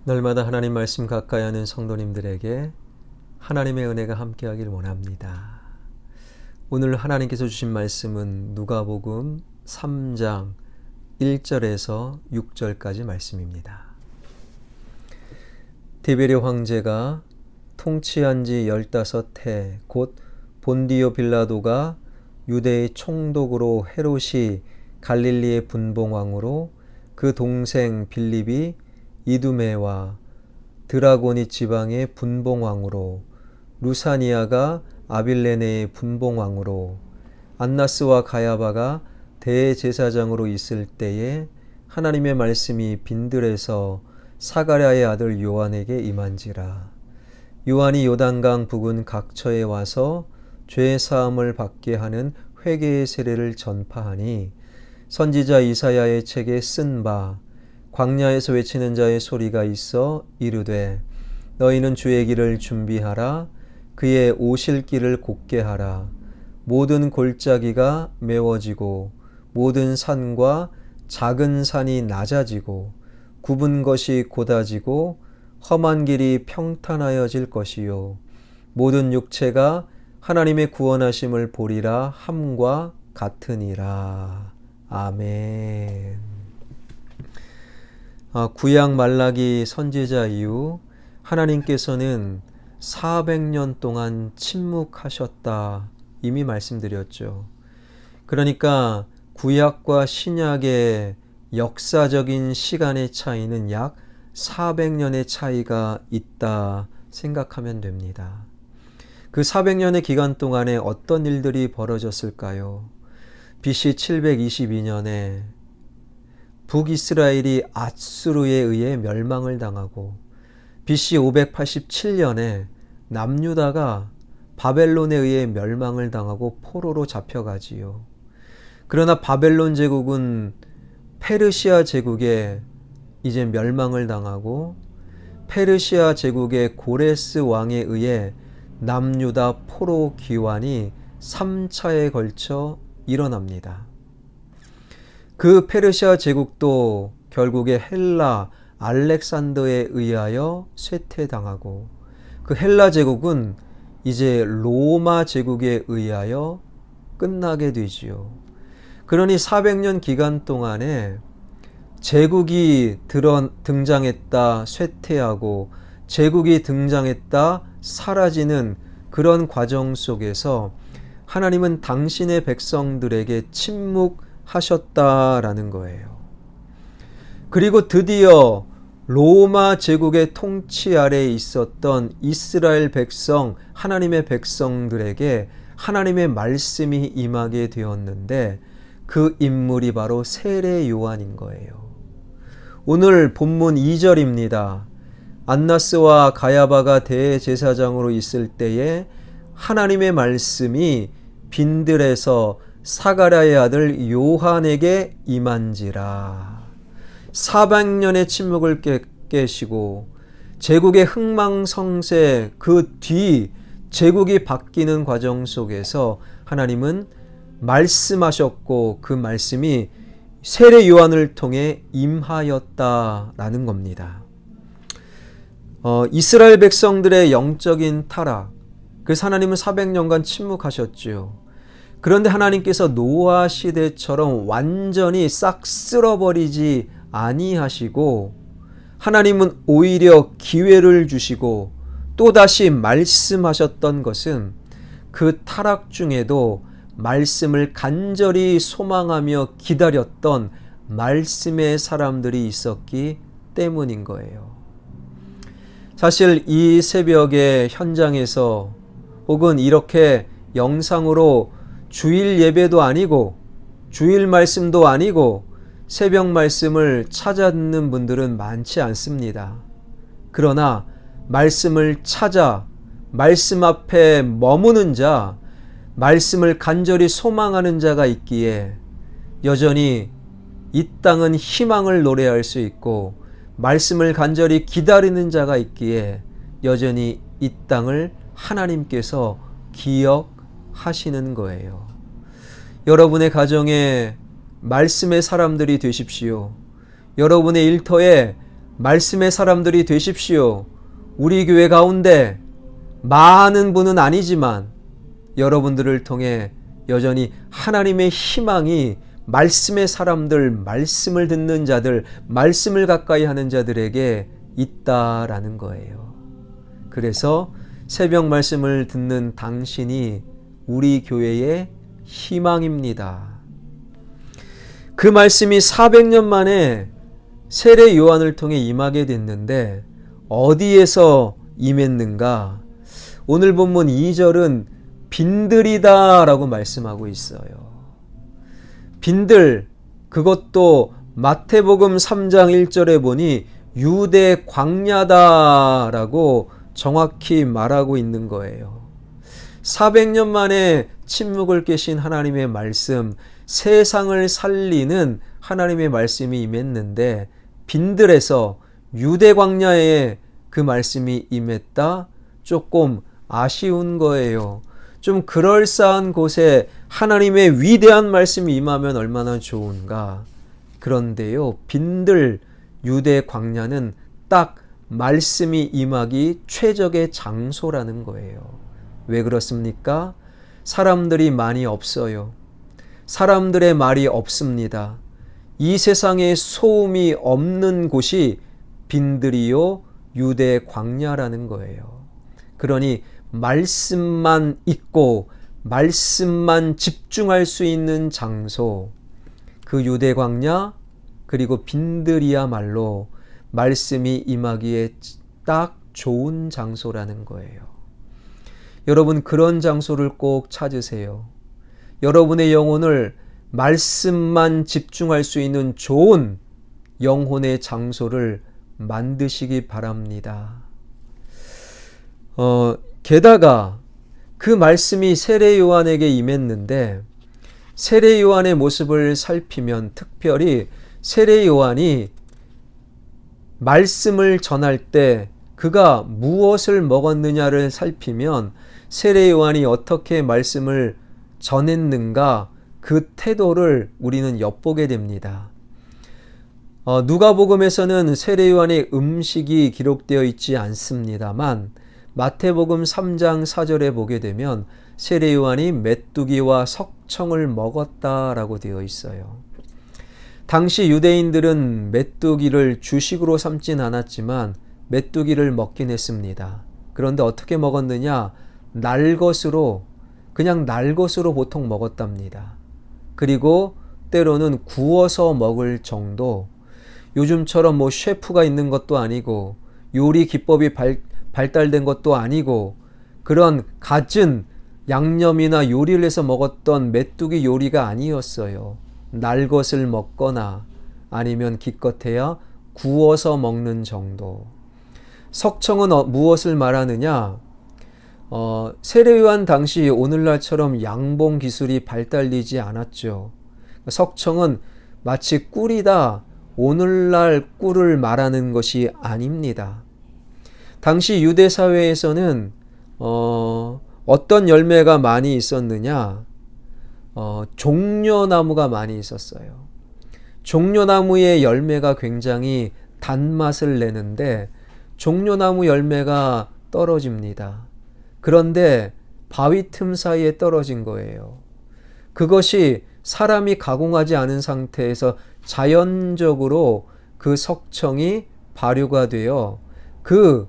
날마다 하나님 말씀 가까이 하는 성도님들에게 하나님의 은혜가 함께하길 원합니다. 오늘 하나님께서 주신 말씀은 누가복음 3장 1절에서 6절까지 말씀입니다. 디베르 황제가 통치한 지 15해 곧 본디오 빌라도가 유대의 총독으로 헤롯이 갈릴리의 분봉왕으로 그 동생 빌립이 이두메와 드라고니 지방의 분봉왕으로 루사니아가 아빌레네의 분봉왕으로 안나스와 가야바가 대제사장으로 있을 때에 하나님의 말씀이 빈들에서 사가랴의 아들 요한에게 임한지라. 요한이 요단강 부근 각처에 와서 죄 사함을 받게 하는 회개의 세례를 전파하니 선지자 이사야의 책에 쓴 바 광야에서 외치는 자의 소리가 있어 이르되 너희는 주의 길을 준비하라. 그의 오실 길을 곧게 하라. 모든 골짜기가 메워지고 모든 산과 작은 산이 낮아지고 굽은 것이 곧아지고 험한 길이 평탄하여질 것이요 모든 육체가 하나님의 구원하심을 보리라 함과 같으니라. 아멘. 구약 말라기 선지자 이후 하나님께서는 400년 동안 침묵하셨다 이미 말씀드렸죠. 그러니까 구약과 신약의 역사적인 시간의 차이는 약 400년의 차이가 있다 생각하면 됩니다. 그 400년의 기간 동안에 어떤 일들이 벌어졌을까요? BC 722년에 북이스라엘이 아수르에 의해 멸망을 당하고 BC 587년에 남유다가 바벨론에 의해 멸망을 당하고 포로로 잡혀가지요. 그러나 바벨론 제국은 페르시아 제국에 이제 멸망을 당하고 페르시아 제국의 고레스 왕에 의해 남유다 포로 귀환이 3차에 걸쳐 일어납니다. 그 페르시아 제국도 결국에 헬라 알렉산더에 의하여 쇠퇴당하고 그 헬라 제국은 이제 로마 제국에 의하여 끝나게 되지요. 그러니 400년 기간 동안에 제국이 등장했다 쇠퇴하고 제국이 등장했다 사라지는 그런 과정 속에서 하나님은 당신의 백성들에게 침묵하셨다라는 거예요. 그리고 드디어 로마 제국의 통치 아래에 있었던 이스라엘 백성, 하나님의 백성들에게 하나님의 말씀이 임하게 되었는데 그 인물이 바로 세례 요한인 거예요. 오늘 본문 2절입니다. 안나스와 가야바가 대제사장으로 있을 때에 하나님의 말씀이 빈들에서 사가랴의 아들 요한에게 임한지라. 400년의 침묵을 깨시고 제국의 흥망성쇠 그 뒤 제국이 바뀌는 과정 속에서 하나님은 말씀하셨고 그 말씀이 세례 요한을 통해 임하였다라는 겁니다. 이스라엘 백성들의 영적인 타락, 그래서 하나님은 400년간 침묵하셨죠. 그런데 하나님께서 노아 시대처럼 완전히 싹 쓸어버리지 아니하시고 하나님은 오히려 기회를 주시고 또다시 말씀하셨던 것은 그 타락 중에도 말씀을 간절히 소망하며 기다렸던 말씀의 사람들이 있었기 때문인 거예요. 사실 이 새벽의 현장에서 혹은 이렇게 영상으로 주일 예배도 아니고 주일 말씀도 아니고 새벽 말씀을 찾아 듣는 분들은 많지 않습니다. 그러나 말씀을 찾아 말씀 앞에 머무는 자, 말씀을 간절히 소망하는 자가 있기에 여전히 이 땅은 희망을 노래할 수 있고 말씀을 간절히 기다리는 자가 있기에 여전히 이 땅을 하나님께서 기억하시는 거예요. 여러분의 가정에 말씀의 사람들이 되십시오. 여러분의 일터에 말씀의 사람들이 되십시오. 우리 교회 가운데 많은 분은 아니지만 여러분들을 통해 여전히 하나님의 희망이 말씀의 사람들, 말씀을 듣는 자들, 말씀을 가까이 하는 자들에게 있다라는 거예요. 그래서 새벽 말씀을 듣는 당신이 우리 교회의 희망입니다. 그 말씀이 400년 만에 세례 요한을 통해 임하게 됐는데 어디에서 임했는가? 오늘 본문 2절은 빈들이다 라고 말씀하고 있어요. 빈들, 그것도 마태복음 3장 1절에 보니 유대 광야다 라고 정확히 말하고 있는 거예요. 400년 만에 침묵을 깨신 하나님의 말씀, 세상을 살리는 하나님의 말씀이 임했는데 빈들에서 유대 광야에 그 말씀이 임했다? 조금 아쉬운 거예요. 좀 그럴싸한 곳에 하나님의 위대한 말씀이 임하면 얼마나 좋은가. 그런데요, 빈들 유대 광야는 딱 말씀이 임하기 최적의 장소라는 거예요. 왜 그렇습니까? 사람들이 많이 없어요. 사람들의 말이 없습니다. 이 세상에 소음이 없는 곳이 빈들이요 유대 광야라는 거예요. 그러니 말씀만 있고 말씀만 집중할 수 있는 장소, 그 유대 광야 그리고 빈들이야말로 말씀이 임하기에 딱 좋은 장소라는 거예요. 여러분, 그런 장소를 꼭 찾으세요. 여러분의 영혼을 말씀만 집중할 수 있는 좋은 영혼의 장소를 만드시기 바랍니다. 게다가 그 말씀이 세례 요한에게 임했는데 세례 요한의 모습을 살피면 특별히 세례 요한이 말씀을 전할 때 그가 무엇을 먹었느냐를 살피면 세례 요한이 어떻게 말씀을 전했는가 그 태도를 우리는 엿보게 됩니다. 누가복음에서는 세례 요한의 음식이 기록되어 있지 않습니다만 마태복음 3장 4절에 보게 되면 세례 요한이 메뚜기와 석청을 먹었다라고 되어 있어요. 당시 유대인들은 메뚜기를 주식으로 삼진 않았지만 메뚜기를 먹긴 했습니다. 그런데 어떻게 먹었느냐? 그냥 날 것으로 보통 먹었답니다. 그리고 때로는 구워서 먹을 정도, 요즘처럼 셰프가 있는 것도 아니고 요리 기법이 발달된 것도 아니고 그런 갖은 양념이나 요리를 해서 먹었던 메뚜기 요리가 아니었어요. 날 것을 먹거나 아니면 기껏해야 구워서 먹는 정도. 석청은 무엇을 말하느냐? 세례 요한 당시 오늘날처럼 양봉 기술이 발달되지 않았죠. 석청은 마치 꿀이다, 오늘날 꿀을 말하는 것이 아닙니다. 당시 유대 사회에서는 어떤 열매가 많이 있었느냐? 종려나무가 많이 있었어요. 종려나무의 열매가 굉장히 단맛을 내는데 종려나무 열매가 떨어집니다. 그런데 바위 틈 사이에 떨어진 거예요. 그것이 사람이 가공하지 않은 상태에서 자연적으로 그 석청이 발효가 되어 그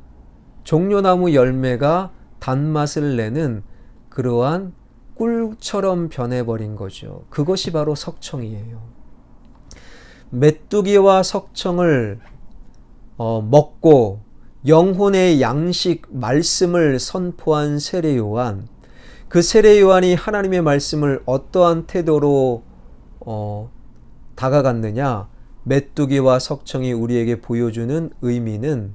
종려나무 열매가 단맛을 내는 그러한 꿀처럼 변해버린 거죠. 그것이 바로 석청이에요. 메뚜기와 석청을 먹고 영혼의 양식 말씀을 선포한 세례 요한, 그 세례 요한이 하나님의 말씀을 어떠한 태도로 다가갔느냐? 메뚜기와 석청이 우리에게 보여주는 의미는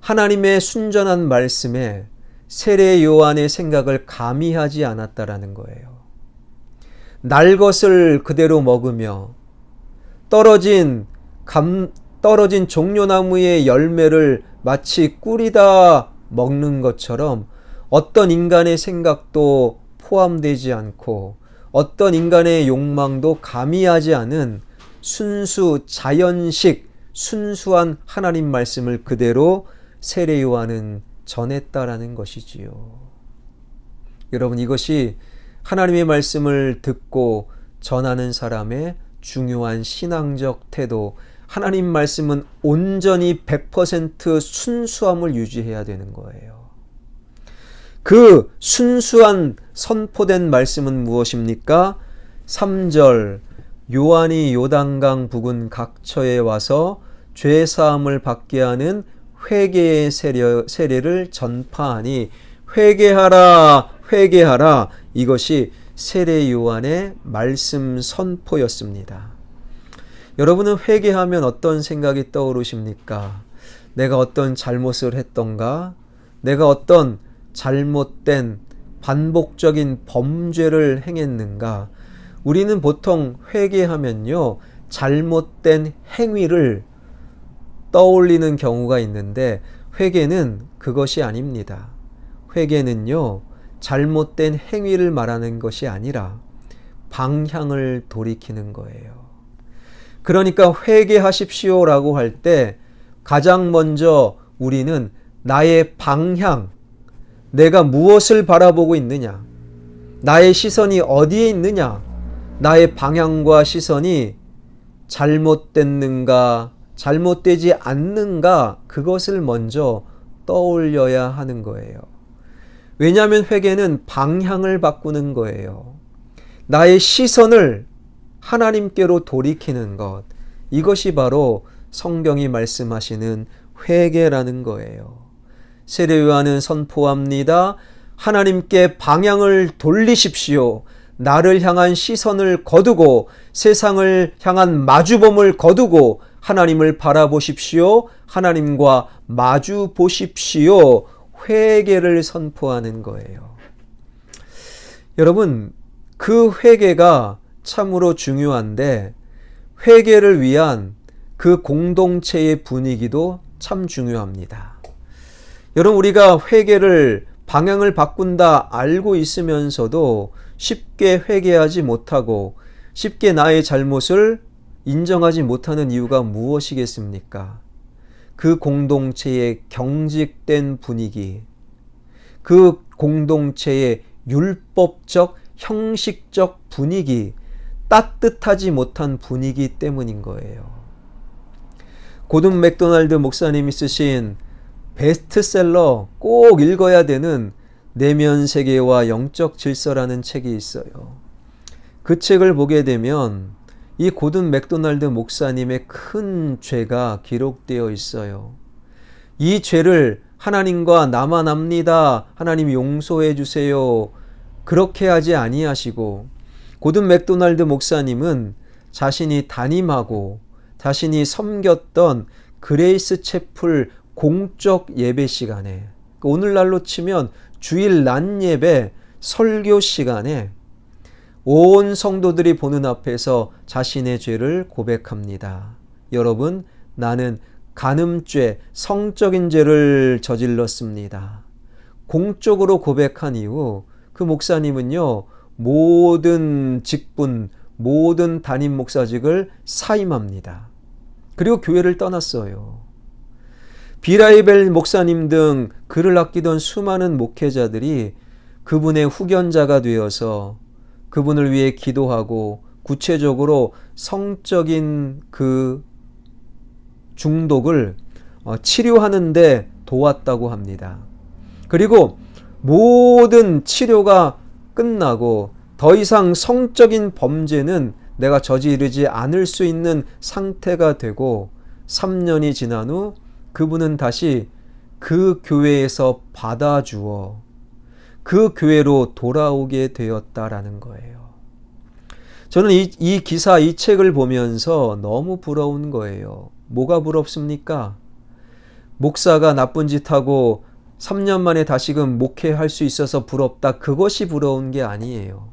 하나님의 순전한 말씀에 세례 요한의 생각을 가미하지 않았다라는 거예요. 날 것을 그대로 먹으며 떨어진 종려나무의 열매를 마치 꿀이다 먹는 것처럼 어떤 인간의 생각도 포함되지 않고 어떤 인간의 욕망도 가미하지 않은 순수 자연식 순수한 하나님 말씀을 그대로 세례 요한은 전했다라는 것이지요. 여러분, 이것이 하나님의 말씀을 듣고 전하는 사람의 중요한 신앙적 태도, 하나님 말씀은 온전히 100% 순수함을 유지해야 되는 거예요. 그 순수한 선포된 말씀은 무엇입니까? 3절, 요한이 요단강 부근 각처에 와서 죄사함을 받게 하는 회개의 세례를 전파하니 회개하라 회개하라, 이것이 세례 요한의 말씀 선포였습니다. 여러분은 회개하면 어떤 생각이 떠오르십니까? 내가 어떤 잘못을 했던가? 내가 어떤 잘못된 반복적인 범죄를 행했는가? 우리는 보통 회개하면요, 잘못된 행위를 떠올리는 경우가 있는데, 회개는 그것이 아닙니다. 회개는요, 잘못된 행위를 말하는 것이 아니라 방향을 돌이키는 거예요. 그러니까 회개하십시오라고 할 때 가장 먼저 우리는 나의 방향, 내가 무엇을 바라보고 있느냐, 나의 시선이 어디에 있느냐, 나의 방향과 시선이 잘못됐는가, 잘못되지 않는가, 그것을 먼저 떠올려야 하는 거예요. 왜냐하면 회개는 방향을 바꾸는 거예요. 나의 시선을 하나님께로 돌이키는 것, 이것이 바로 성경이 말씀하시는 회개라는 거예요. 세례 요한은 선포합니다. 하나님께 방향을 돌리십시오. 나를 향한 시선을 거두고 세상을 향한 마주봄을 거두고 하나님을 바라보십시오. 하나님과 마주 보십시오. 회개를 선포하는 거예요. 여러분, 그 회개가 참으로 중요한데, 회개를 위한 그 공동체의 분위기도 참 중요합니다. 여러분, 우리가 회개를 방향을 바꾼다 알고 있으면서도 쉽게 회개하지 못하고 쉽게 나의 잘못을 인정하지 못하는 이유가 무엇이겠습니까? 그 공동체의 경직된 분위기, 그 공동체의 율법적, 형식적 분위기, 따뜻하지 못한 분위기 때문인 거예요. 고든 맥도날드 목사님이 쓰신 베스트셀러, 꼭 읽어야 되는 내면 세계와 영적 질서라는 책이 있어요. 그 책을 보게 되면 이 고든 맥도날드 목사님의 큰 죄가 기록되어 있어요. 이 죄를 하나님과 나만 압니다. 하나님 용서해 주세요. 그렇게 하지 아니하시고, 고든 맥도날드 목사님은 자신이 담임하고 자신이 섬겼던 그레이스 채플 공적 예배 시간에, 오늘날로 치면 주일 낮 예배 설교 시간에 온 성도들이 보는 앞에서 자신의 죄를 고백합니다. 여러분, 나는 간음죄, 성적인 죄를 저질렀습니다. 공적으로 고백한 이후 그 목사님은요, 모든 직분, 모든 담임 목사직을 사임합니다. 그리고 교회를 떠났어요. 비라이벨 목사님 등 그를 아끼던 수많은 목회자들이 그분의 후견자가 되어서 그분을 위해 기도하고 구체적으로 성적인 그 중독을 치료하는데 도왔다고 합니다. 그리고 모든 치료가 끝나고 더 이상 성적인 범죄는 내가 저지르지 않을 수 있는 상태가 되고 3년이 지난 후 그분은 다시 그 교회에서 받아주어 그 교회로 돌아오게 되었다라는 거예요. 저는 이 기사, 이 책을 보면서 너무 부러운 거예요. 뭐가 부럽습니까? 목사가 나쁜 짓 하고 3년 만에 다시금 목회할 수 있어서 부럽다. 그것이 부러운 게 아니에요.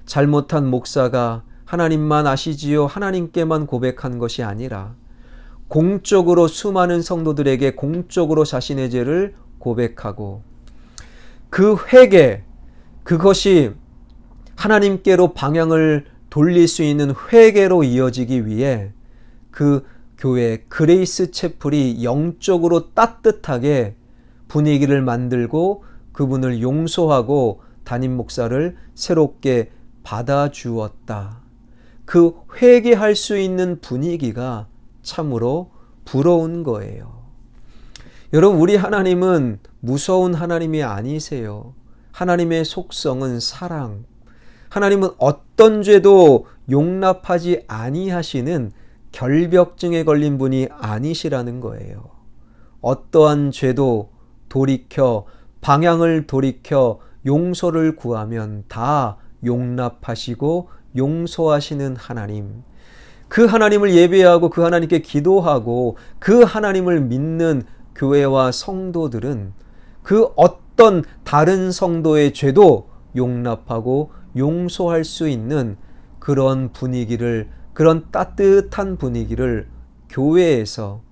잘못한 목사가 하나님만 아시지요, 하나님께만 고백한 것이 아니라 공적으로 수많은 성도들에게 공적으로 자신의 죄를 고백하고 그 회개, 그것이 하나님께로 방향을 돌릴 수 있는 회개로 이어지기 위해 그 교회 그레이스 채플이 영적으로 따뜻하게 분위기를 만들고 그분을 용서하고 담임 목사를 새롭게 받아주었다. 그 회개할 수 있는 분위기가 참으로 부러운 거예요. 여러분, 우리 하나님은 무서운 하나님이 아니세요. 하나님의 속성은 사랑. 하나님은 어떤 죄도 용납하지 아니하시는 결벽증에 걸린 분이 아니시라는 거예요. 어떠한 죄도 돌이켜 방향을 돌이켜 용서를 구하면 다 용납하시고 용서하시는 하나님. 그 하나님을 예배하고 그 하나님께 기도하고 그 하나님을 믿는 교회와 성도들은 그 어떤 다른 성도의 죄도 용납하고 용서할 수 있는 그런 분위기를, 그런 따뜻한 분위기를 교회에서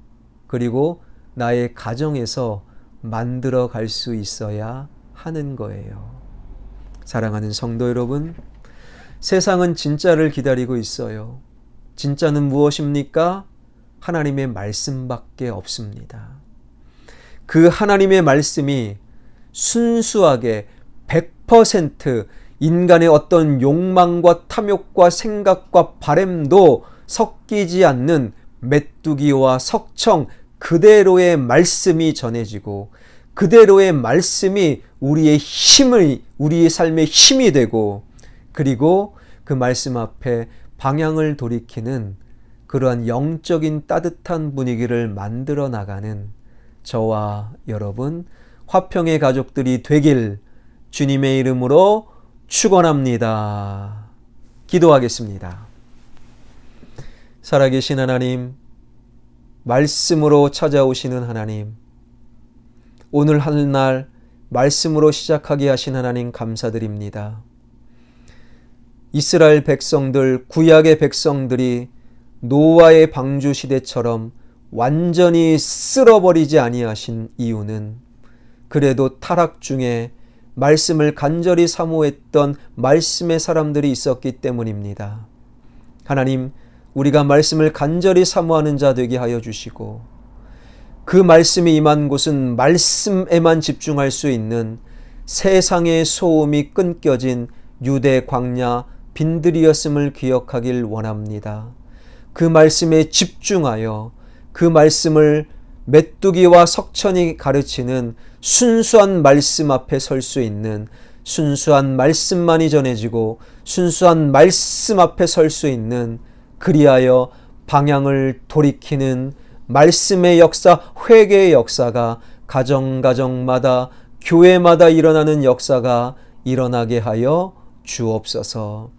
그리고 나의 가정에서 만들어 갈 수 있어야 하는 거예요. 사랑하는 성도 여러분, 세상은 진짜를 기다리고 있어요. 진짜는 무엇입니까? 하나님의 말씀밖에 없습니다. 그 하나님의 말씀이 순수하게 100% 인간의 어떤 욕망과 탐욕과 생각과 바램도 섞이지 않는 메뚜기와 석청 그대로의 말씀이 전해지고 그대로의 말씀이 우리의 삶의 힘이 되고 그리고 그 말씀 앞에 방향을 돌이키는 그러한 영적인 따뜻한 분위기를 만들어 나가는 저와 여러분 화평의 가족들이 되길 주님의 이름으로 축원합니다. 기도하겠습니다. 살아계신 하나님, 말씀으로 찾아오시는 하나님, 오늘 하늘날 말씀으로 시작하게 하신 하나님 감사드립니다. 이스라엘 백성들, 구약의 백성들이 노아의 방주 시대처럼 완전히 쓸어버리지 아니하신 이유는 그래도 타락 중에 말씀을 간절히 사모했던 말씀의 사람들이 있었기 때문입니다. 하나님, 우리가 말씀을 간절히 사모하는 자 되게 하여 주시고 그 말씀이 임한 곳은 말씀에만 집중할 수 있는 세상의 소음이 끊겨진 유대 광야 빈들이었음을 기억하길 원합니다. 그 말씀에 집중하여 그 말씀을 메뚜기와 석천이 가르치는 순수한 말씀 앞에 설 수 있는 순수한 말씀만이 전해지고 순수한 말씀 앞에 설 수 있는 그리하여 방향을 돌이키는 말씀의 역사, 회개의 역사가 가정마다 교회마다 일어나는 역사가 일어나게 하여 주옵소서.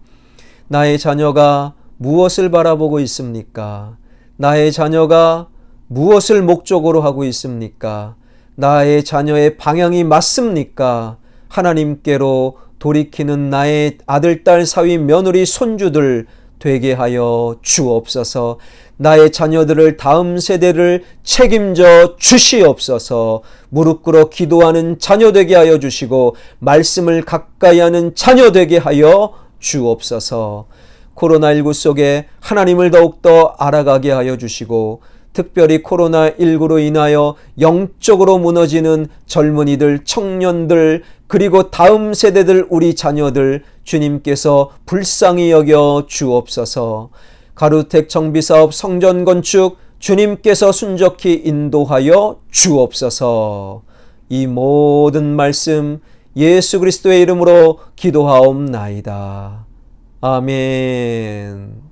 나의 자녀가 무엇을 바라보고 있습니까? 나의 자녀가 무엇을 목적으로 하고 있습니까? 나의 자녀의 방향이 맞습니까? 하나님께로 돌이키는 나의 아들, 딸, 사위, 며느리, 손주들 되게 하여 주옵소서. 나의 자녀들을 다음 세대를 책임져 주시옵소서. 무릎 꿇어 기도하는 자녀 되게 하여 주시고 말씀을 가까이 하는 자녀 되게 하여 주옵소서. 코로나19 속에 하나님을 더욱더 알아가게 하여 주시고 특별히 코로나19로 인하여 영적으로 무너지는 젊은이들, 청년들, 그리고 다음 세대들, 우리 자녀들 주님께서 불쌍히 여겨 주옵소서. 가루택 정비사업, 성전 건축 주님께서 순적히 인도하여 주옵소서. 이 모든 말씀 예수 그리스도의 이름으로 기도하옵나이다. 아멘.